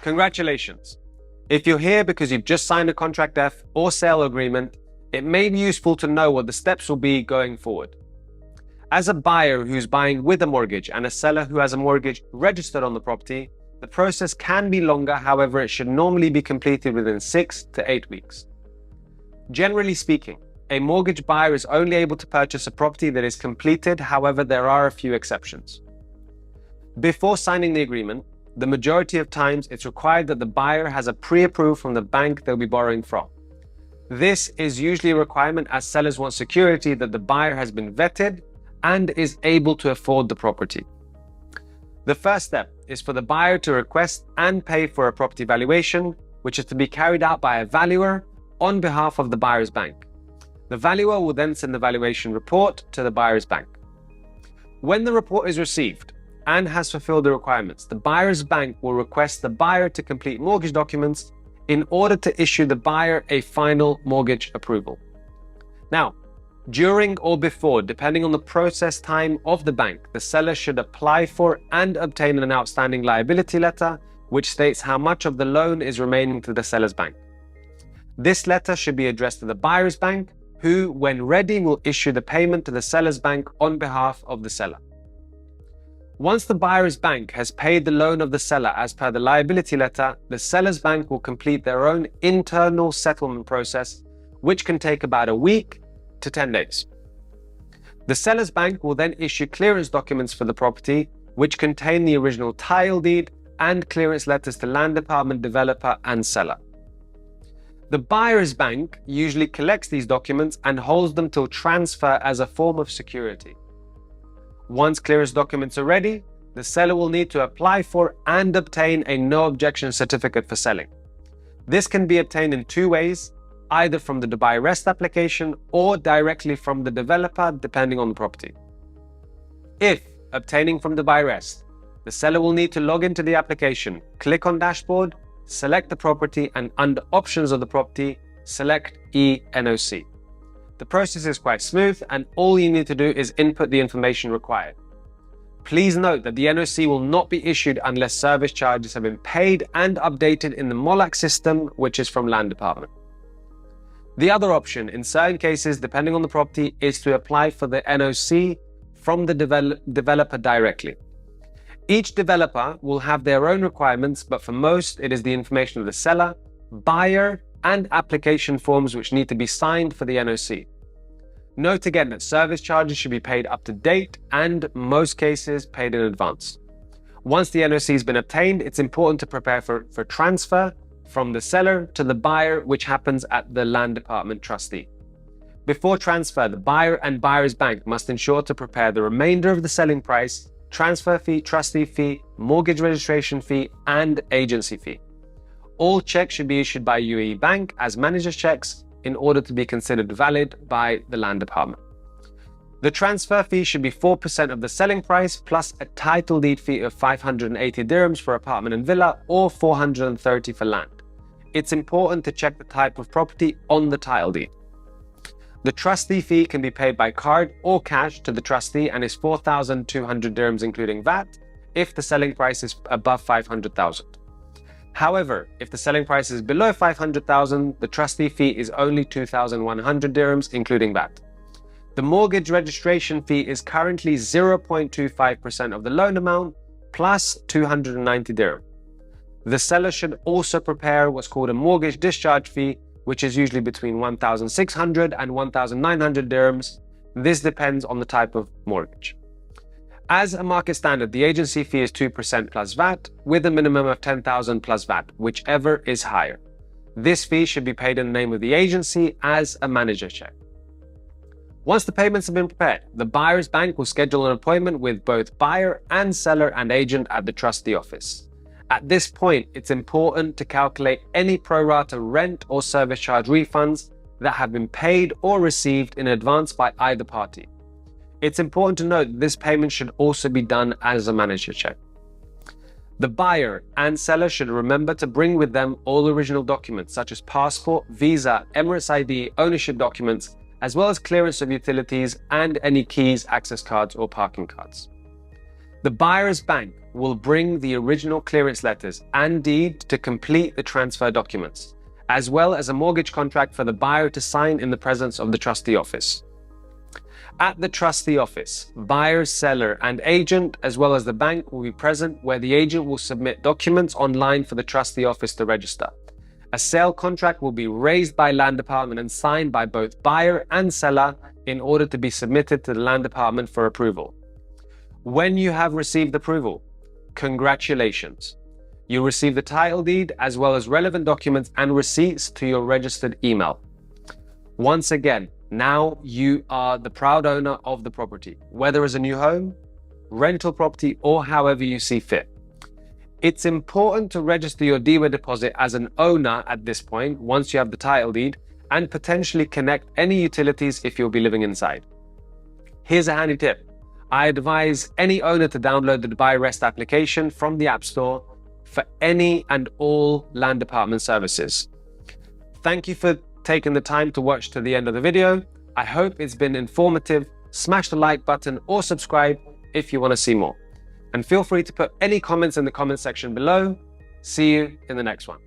Congratulations! If you're here because you've just signed a Contract F or sale agreement, it may be useful to know what the steps will be going forward. As a buyer who's buying with a mortgage and a seller who has a mortgage registered on the property, the process can be longer, however, it should normally be completed within 6 to 8 weeks. Generally speaking, a mortgage buyer is only able to purchase a property that is completed, however, there are a few exceptions. Before signing the agreement, the majority of times it's required that the buyer has a pre-approval from the bank they'll be borrowing from. This is usually a requirement as sellers want security that the buyer has been vetted and is able to afford the property. The first step is for the buyer to request and pay for a property valuation, which is to be carried out by a valuer on behalf of the buyer's bank. The valuer will then send the valuation report to the buyer's bank. When the report is received and has fulfilled the requirements, the buyer's bank will request the buyer to complete mortgage documents in order to issue the buyer a final mortgage approval. Now, during or before, depending on the process time of the bank, the seller should apply for and obtain an outstanding liability letter, which states how much of the loan is remaining to the seller's bank. This letter should be addressed to the buyer's bank, who, when ready, will issue the payment to the seller's bank on behalf of the seller. Once the buyer's bank has paid the loan of the seller as per the liability letter, the seller's bank will complete their own internal settlement process, which can take about a week to 10 days. The seller's bank will then issue clearance documents for the property, which contain the original title deed and clearance letters to land department, developer, and seller. The buyer's bank usually collects these documents and holds them till transfer as a form of security. Once clearance documents are ready, the seller will need to apply for and obtain a No Objection Certificate for selling. This can be obtained in two ways, either from the Dubai Rest application or directly from the developer, depending on the property. If obtaining from Dubai Rest, the seller will need to log into the application, click on Dashboard, select the property, and under Options of the property, select eNOC. The process is quite smooth and all you need to do is input the information required. Please note that the NOC will not be issued unless service charges have been paid and updated in the MOLAC system, which is from Land Department. The other option, in certain cases, depending on the property, is to apply for the NOC from the developer directly. Each developer will have their own requirements, but for most, it is the information of the seller, buyer, and application forms which need to be signed for the NOC. Note again that service charges should be paid up to date and, most cases, paid in advance. Once the NOC has been obtained, it's important to prepare for transfer from the seller to the buyer, which happens at the Land Department Trustee. Before transfer, the buyer and buyer's bank must ensure to prepare the remainder of the selling price, transfer fee, trustee fee, mortgage registration fee, and agency fee. All checks should be issued by UAE Bank as manager's checks in order to be considered valid by the Land Department. The transfer fee should be 4% of the selling price plus a title deed fee of 580 dirhams for apartment and villa or 430 for land. It's important to check the type of property on the title deed. The trustee fee can be paid by card or cash to the trustee and is 4,200 dirhams including VAT if the selling price is above 500,000. However, if the selling price is below 500,000, the trustee fee is only 2,100 dirhams including VAT. The mortgage registration fee is currently 0.25% of the loan amount plus 290 dirham. The seller should also prepare what's called a mortgage discharge fee, which is usually between 1,600 and 1,900 dirhams. This depends on the type of mortgage. As a market standard, the agency fee is 2% plus VAT, with a minimum of 10,000 plus VAT, whichever is higher. This fee should be paid in the name of the agency as a manager check. Once the payments have been prepared, the buyer's bank will schedule an appointment with both buyer and seller and agent at the trustee office. At this point, it's important to calculate any pro rata rent or service charge refunds that have been paid or received in advance by either party. It's important to note that this payment should also be done as a manager check. The buyer and seller should remember to bring with them all original documents such as passport, visa, Emirates ID, ownership documents, as well as clearance of utilities and any keys, access cards, or parking cards. The buyer's bank will bring the original clearance letters and deed to complete the transfer documents, as well as a mortgage contract for the buyer to sign in the presence of the trustee office. At the trustee office, buyer, seller, and agent, as well as the bank, will be present, where the agent will submit documents online for the trustee office to register. A sale contract will be raised by land department and signed by both buyer and seller in order to be submitted to the land department for approval. When you have received approval, congratulations. You'll receive the title deed as well as relevant documents and receipts to your registered email. Once again, now you are the proud owner of the property, whether as a new home, rental property, or however you see fit. It's important to register your deed with deposit as an owner at this point, once you have the title deed, and potentially connect any utilities if you'll be living inside. Here's a handy tip. I advise any owner to download the Dubai Rest application from the App Store for any and all land department services. Thank you for taking the time to watch to the end of the video. I hope it's been informative. Smash the like button or subscribe if you want to see more. And feel free to put any comments in the comment section below. See you in the next one.